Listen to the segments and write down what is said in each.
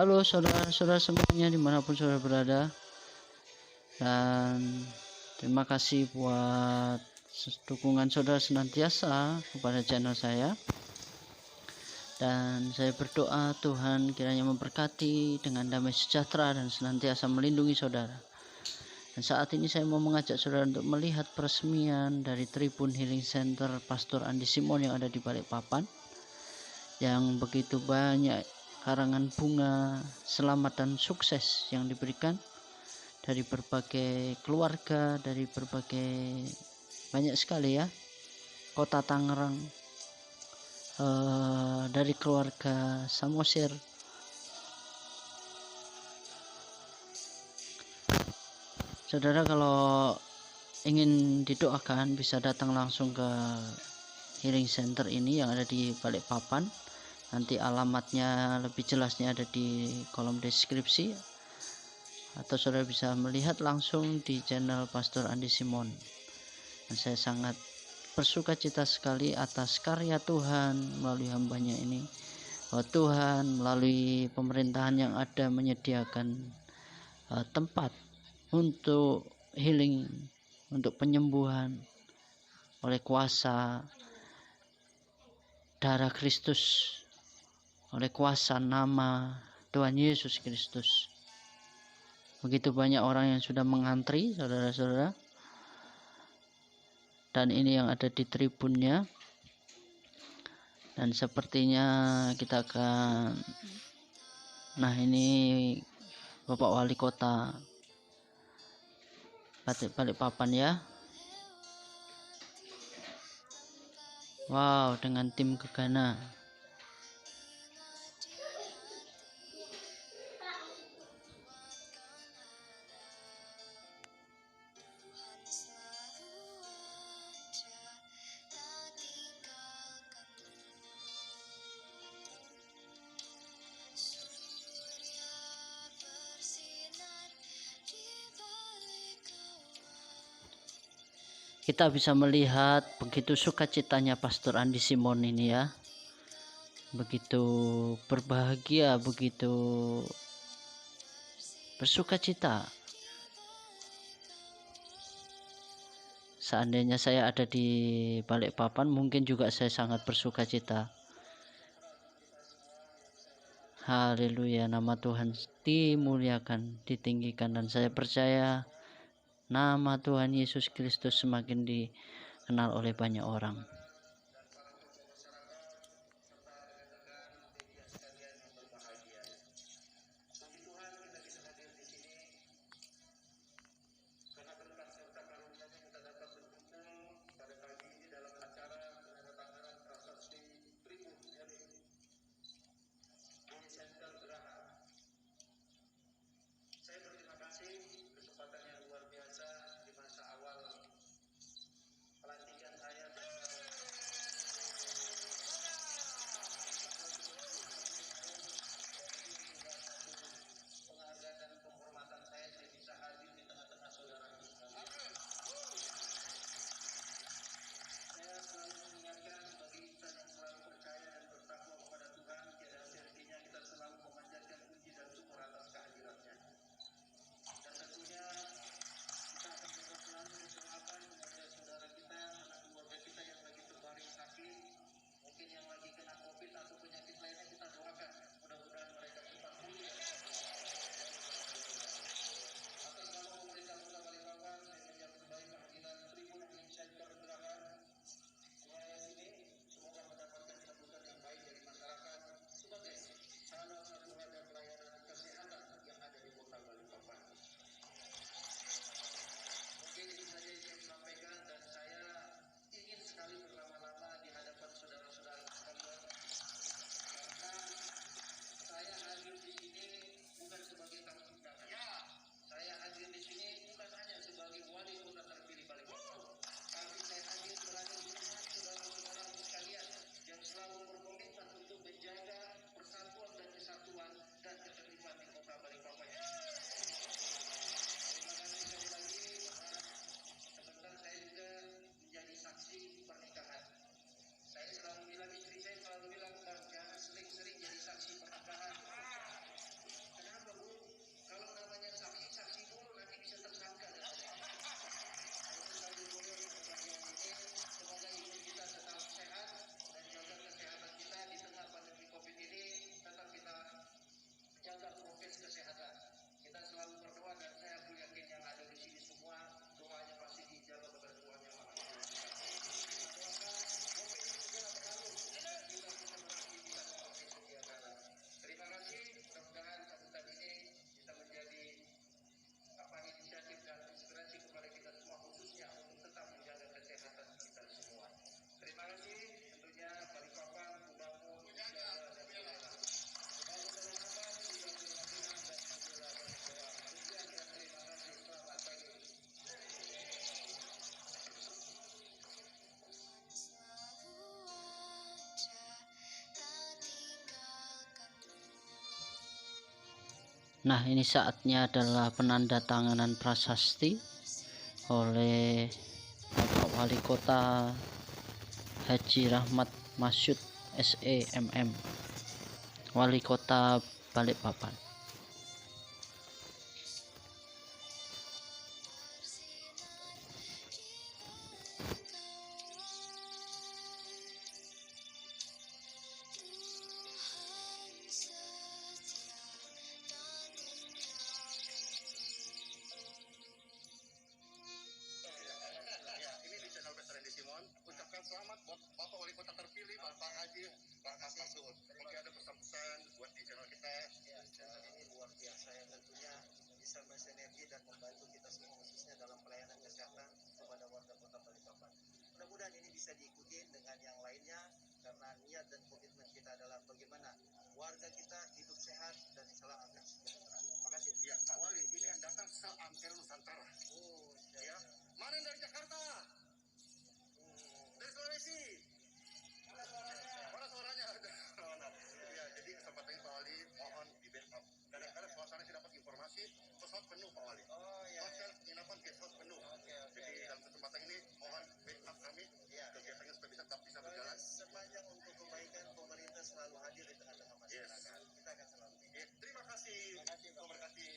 Halo saudara-saudara semuanya dimanapun saudara berada, dan terima kasih buat dukungan saudara senantiasa kepada channel saya. Dan saya berdoa Tuhan kiranya memberkati dengan damai sejahtera dan senantiasa melindungi saudara. Dan saat ini saya mau mengajak saudara untuk melihat peresmian dari Tribun Healing Center Pastor Andi Simon yang ada di Balikpapan, yang begitu banyak karangan bunga selamat dan sukses yang diberikan dari berbagai keluarga, dari berbagai banyak sekali ya, kota Tangerang, dari keluarga Samosir. Saudara kalau ingin didoakan bisa datang langsung ke Healing Center ini yang ada di Balikpapan. Nanti alamatnya lebih jelasnya ada di kolom deskripsi, atau saudara bisa melihat langsung di channel Pastor Andi Simon. Dan saya sangat bersuka cita sekali atas karya Tuhan melalui hambanya ini, bahwa Tuhan melalui pemerintahan yang ada menyediakan tempat untuk healing, untuk penyembuhan oleh kuasa darah Kristus, oleh kuasa nama Tuhan Yesus Kristus. Begitu banyak orang yang sudah mengantri, saudara-saudara. Dan ini yang ada di tribunnya. Dan sepertinya kita akan, nah ini Bapak Wali Kota Balikpapan ya. Wow, dengan tim Gegana. Kita bisa melihat begitu sukacitanya Pastor Andi Simon ini ya, begitu berbahagia, begitu bersukacita. Seandainya saya ada di Balikpapan, mungkin juga saya sangat bersukacita. Haleluya, nama Tuhan dimuliakan, ditinggikan, dan saya percaya nama Tuhan Yesus Kristus semakin dikenal oleh banyak orang. Saya berterima kasih kesempatan yang luar biasa di masa awal pelantikan saya. Nah, ini saatnya adalah penandatanganan prasasti oleh Bapak Wali Kota Haji Rahmat Masyud SEMM, Wali Kota Balikpapan. Ucapkan selamat buat Bapak Wali Kota terpilih, Bapak Haji Rahmat Masyud. Oke, ada pesan-pesan buat di channel kita. Ya, channel ini luar biasa yang tentunya bisa bersinergi dan membantu kita semua khususnya dalam pelayanan kesehatan kepada warga Kota Balikpapan. Mudah-mudahan ini bisa diikuti dengan yang lainnya karena niat dan komitmen kita adalah bagaimana warga kita hidup sehat dan insya Allah akan sejahtera. Terima kasih. Ya, Pak Wali, ini yang datang se-Ampere Nusantara. Oh, ya. Mana yang dari Jakarta? Dari Sulawesi. Mana suaranya? Ya, jadi kesempatan ini Pak Wali mohon di backup. Kadang-kadang suasana tidak dapat informasi, pesawat penuh Pak Wali. Oh iya. Hotel penginapan guest house penuh. Jadi dalam kesempatan ini mohon backup kami. Kegiatannya supaya bisa berjalan. Sepanjang untuk kebaikan pemerintah selalu hadir di tengah-tengah masyarakat. Kita akan selalu. Terima kasih. Terima kasih.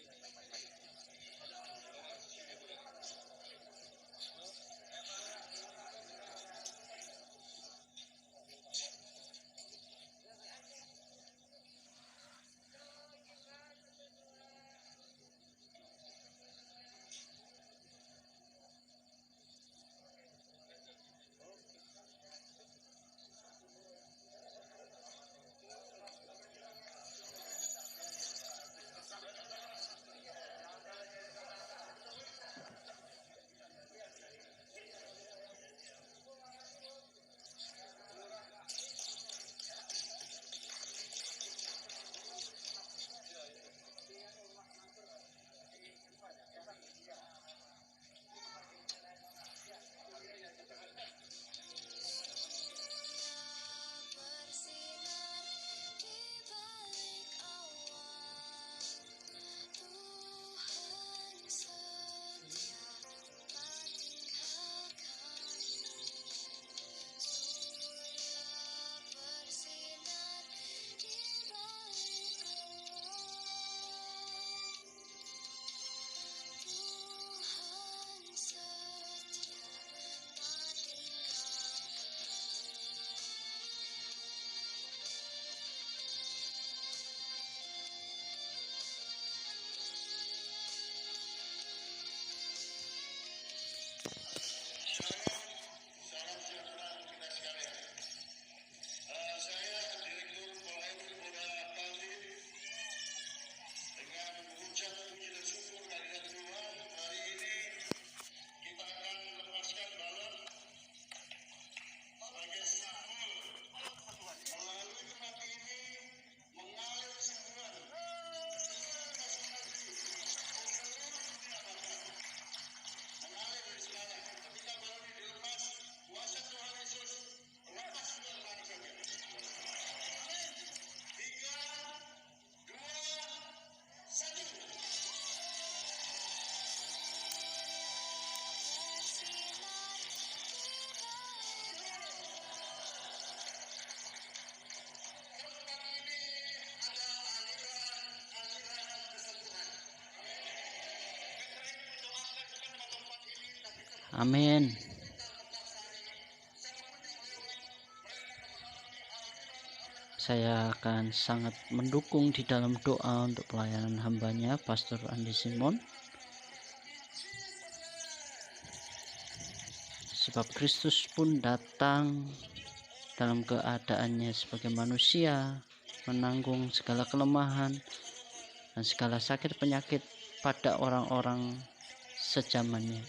Amin. Saya akan sangat mendukung di dalam doa untuk pelayanan hambanya Pastor Andi Simon, sebab Kristus pun datang dalam keadaannya sebagai manusia, menanggung segala kelemahan dan segala sakit penyakit pada orang-orang sejamannya.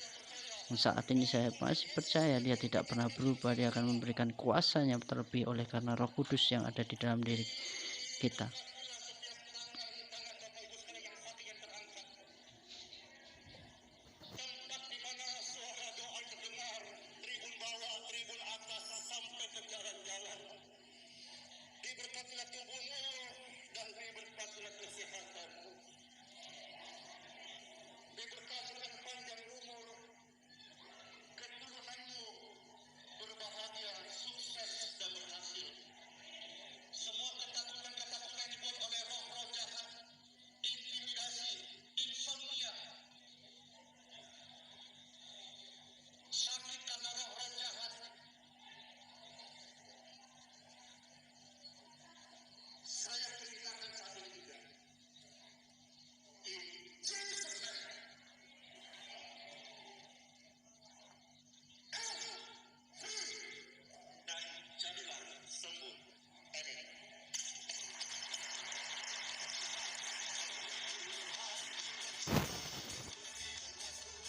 Saat ini saya masih percaya dia tidak pernah berubah. Dia akan memberikan kuasanya terlebih oleh karena Roh Kudus yang ada di dalam diri kita. Diberkatilah tubuhmu dan diberkatilah kesehatanmu.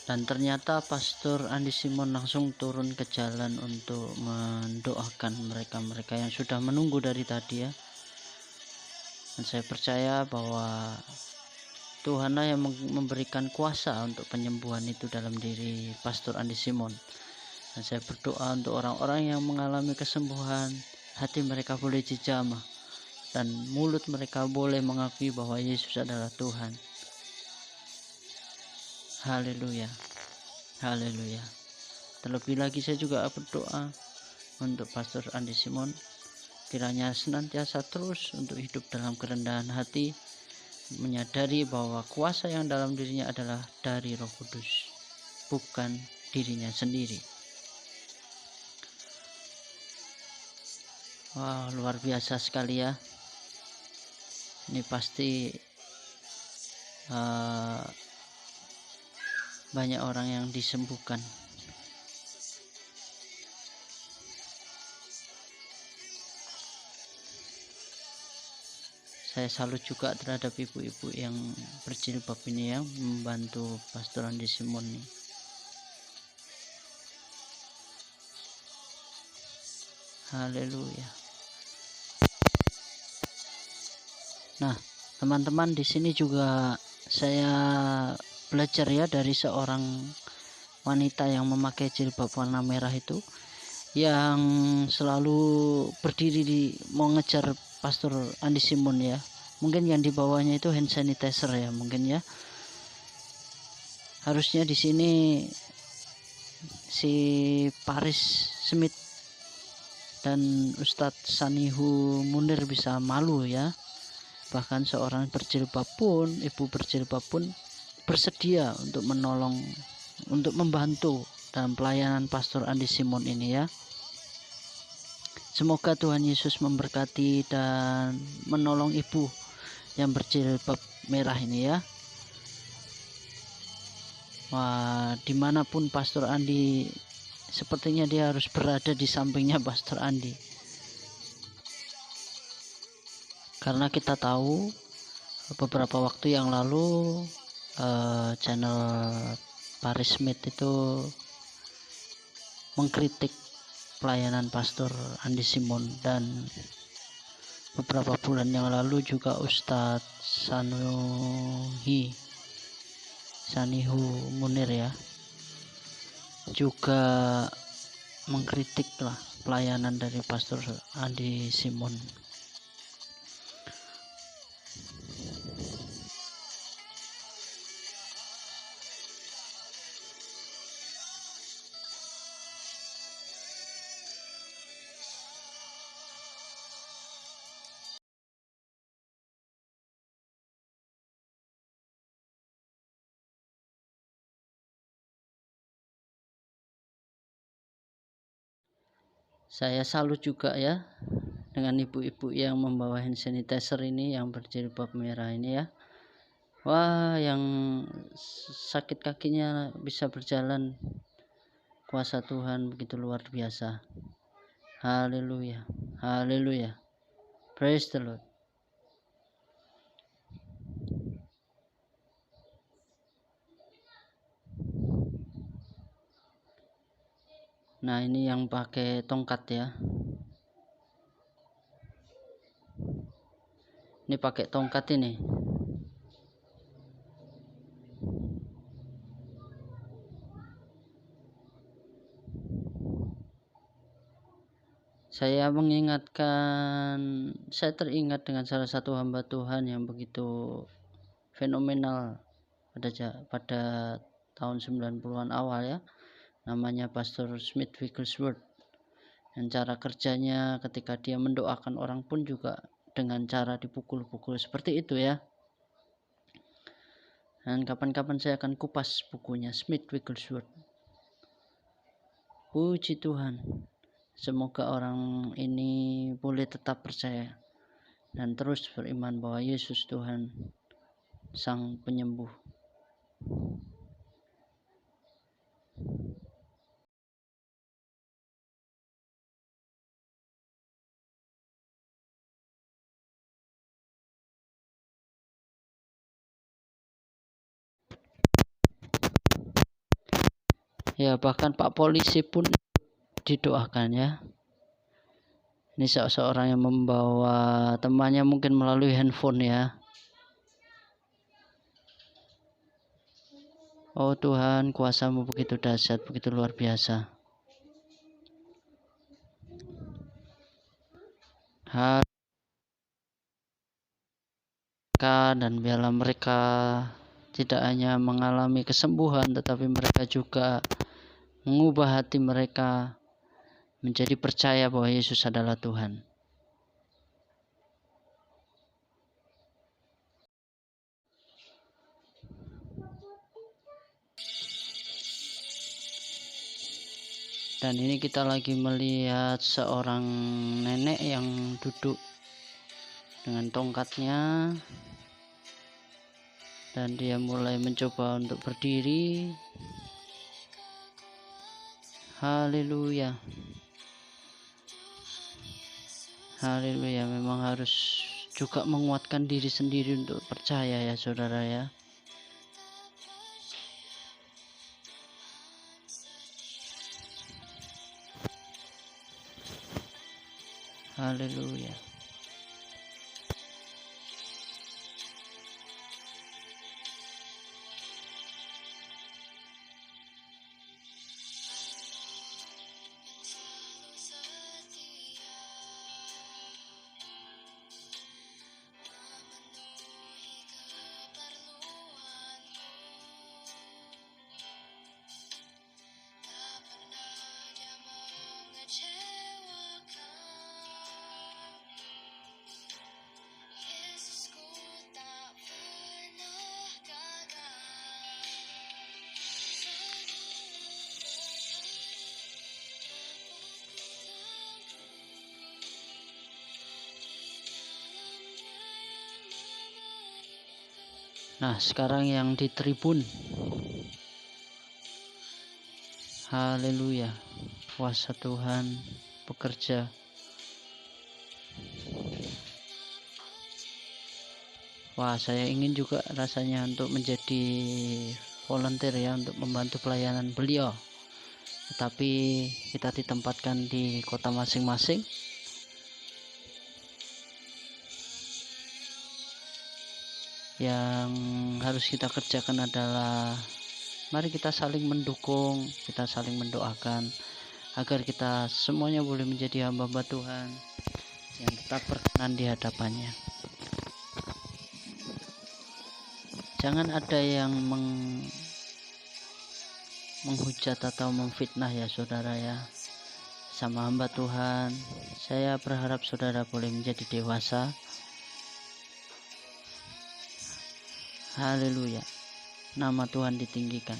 Dan ternyata Pastor Andi Simon langsung turun ke jalan untuk mendoakan mereka-mereka yang sudah menunggu dari tadi ya. Dan saya percaya bahwa Tuhanlah yang memberikan kuasa untuk penyembuhan itu dalam diri Pastor Andi Simon. Dan saya berdoa untuk orang-orang yang mengalami kesembuhan, hati mereka boleh dijamah dan mulut mereka boleh mengakui bahwa Yesus adalah Tuhan. Haleluya, haleluya. Terlebih lagi saya juga berdoa untuk Pastor Andi Simon, kiranya senantiasa terus untuk hidup dalam kerendahan hati, menyadari bahwa kuasa yang dalam dirinya adalah dari Roh Kudus, bukan dirinya sendiri. Wah, luar biasa sekali ya. Ini pasti banyak orang yang disembuhkan. Saya salut juga terhadap ibu-ibu yang berjilbab ini yang membantu Pastor Andi Simon ini. Haleluya. Nah, teman-teman, di sini juga saya belajar ya dari seorang wanita yang memakai jilbab warna merah itu, yang selalu berdiri mau ngejar Pastor Andi Simon ya. Mungkin yang di bawahnya itu hand sanitizer ya, mungkin ya. Harusnya di sini si Paris Smith dan Ustadz Sanihu Munir bisa malu ya. Bahkan seorang berjilbab pun, ibu berjilbab pun bersedia untuk menolong, untuk membantu dalam pelayanan Pastor Andi Simon ini ya. Semoga Tuhan Yesus memberkati dan menolong ibu yang berjilbab merah ini ya. Wah, dimanapun Pastor Andi, sepertinya dia harus berada di sampingnya Pastor Andi. Karena kita tahu beberapa waktu yang lalu channel Paris Smith itu mengkritik pelayanan Pastor Andi Simon, dan beberapa bulan yang lalu juga Ustadz Sanihu Munir ya juga mengkritik lah pelayanan dari Pastor Andi Simon. Saya salut juga ya dengan ibu-ibu yang membawa hand sanitizer ini, yang berjilbab merah ini ya. Wah, yang sakit kakinya bisa berjalan, kuasa Tuhan begitu luar biasa. Haleluya, haleluya, praise the Lord. Nah, ini yang pakai tongkat ya. Ini pakai tongkat ini. Saya teringat dengan salah satu hamba Tuhan yang begitu fenomenal pada tahun 90-an awal ya. Namanya Pastor Smith Wigglesworth. Dan cara kerjanya ketika dia mendoakan orang pun juga dengan cara dipukul-pukul seperti itu ya. Dan kapan-kapan saya akan kupas bukunya Smith Wigglesworth. Puji Tuhan. Semoga orang ini boleh tetap percaya dan terus beriman bahwa Yesus Tuhan, Sang Penyembuh. Ya, bahkan Pak Polisi pun didoakan ya. Ini seorang yang membawa temannya mungkin melalui handphone ya. Oh Tuhan, kuasa-Mu begitu dahsyat, begitu luar biasa. Dan biarlah mereka tidak hanya mengalami kesembuhan, tetapi mereka juga mengubah hati mereka menjadi percaya bahwa Yesus adalah Tuhan. Dan ini kita lagi melihat seorang nenek yang duduk dengan tongkatnya, dan dia mulai mencoba untuk berdiri. Haleluya. Haleluya, memang harus juga menguatkan diri sendiri untuk percaya ya saudara ya. Haleluya. Nah, sekarang yang di tribun. Haleluya. Kuasa Tuhan bekerja. Wah, saya ingin juga rasanya untuk menjadi volunteer ya, untuk membantu pelayanan beliau. Tetapi kita ditempatkan di kota masing-masing. Yang harus kita kerjakan adalah mari kita saling mendukung, kita saling mendoakan agar kita semuanya boleh menjadi hamba-hamba Tuhan yang tetap berkenan di hadapannya. Jangan ada yang menghujat atau memfitnah ya saudara ya, sama hamba Tuhan. Saya berharap saudara boleh menjadi dewasa. Haleluya, nama Tuhan ditinggikan.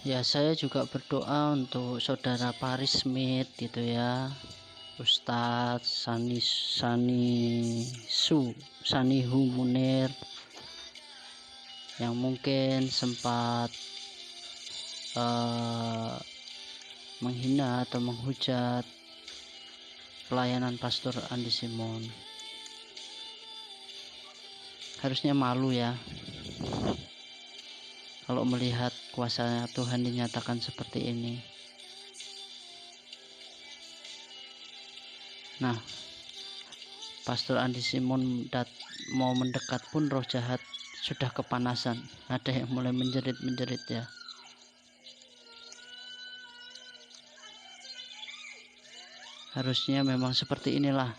Ya, saya juga berdoa untuk saudara Paris Smith gitu ya, Ustadz Sanihu Munir, yang mungkin sempat menghina atau menghujat pelayanan Pastor Andi Simon. Harusnya malu ya kalau melihat kuasa Tuhan dinyatakan seperti ini. Nah, Pastor Andi Simon mau mendekat pun roh jahat sudah kepanasan. Ada yang mulai menjerit-menjerit ya. Harusnya memang seperti inilah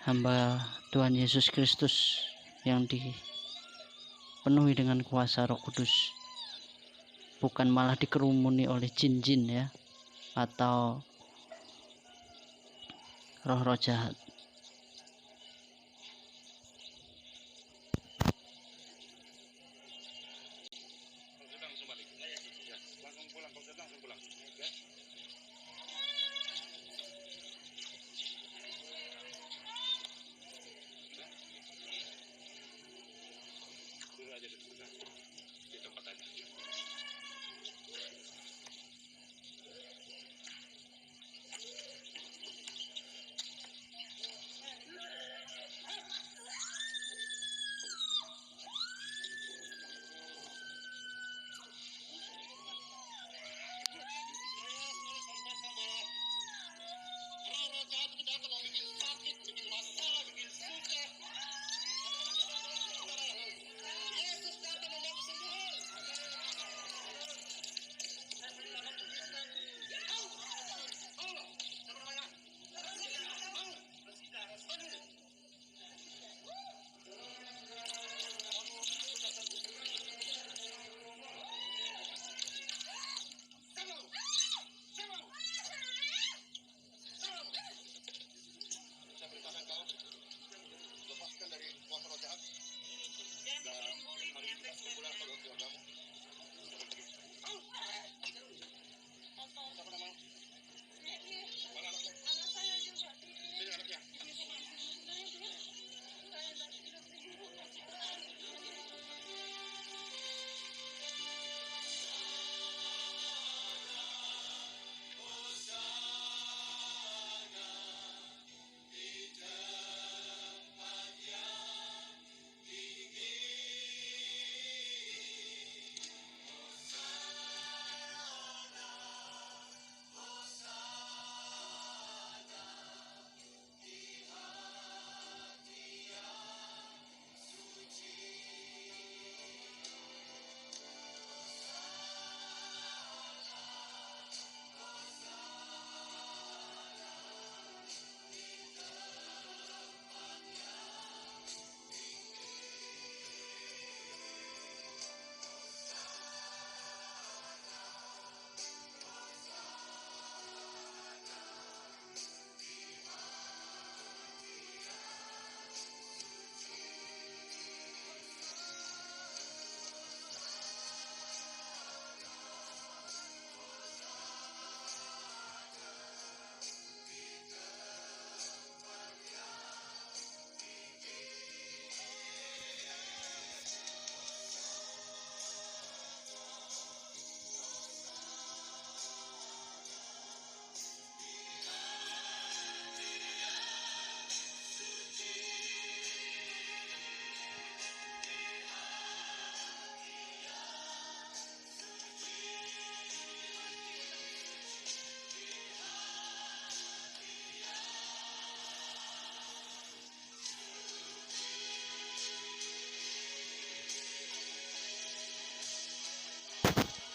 hamba Tuhan Yesus Kristus yang dipenuhi dengan kuasa Roh Kudus, bukan malah dikerumuni oleh jin-jin ya, atau roh-roh jahat.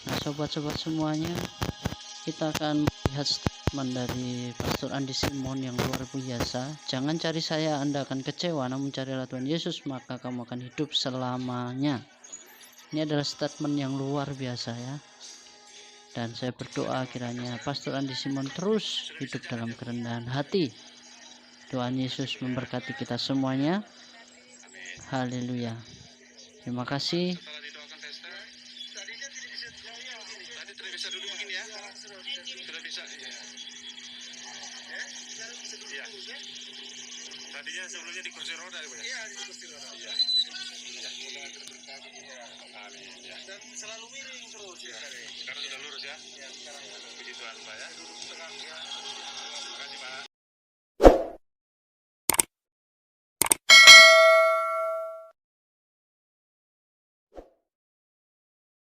Nah, sobat-sobat semuanya, kita akan melihat statement dari Pastor Andi Simon yang luar biasa. Jangan cari saya, Anda akan kecewa, namun carilah Tuhan Yesus, maka kamu akan hidup selamanya. Ini adalah statement yang luar biasa ya. Dan saya berdoa kiranya Pastor Andi Simon terus hidup dalam kerendahan hati. Tuhan Yesus memberkati kita semuanya. Haleluya. Terima kasih. Bisa duduk begini ya. Sudah bisa. Iya. Tadinya sebelumnya di kursi roda ya, Bu? Iya, di kursi roda. Iya. Amin. Ya. Dan selalu miring terus ya. Sekarang sudah lurus ya? Iya, sekarang. Puji Tuhan, Pak ya. Duduk setengah ya.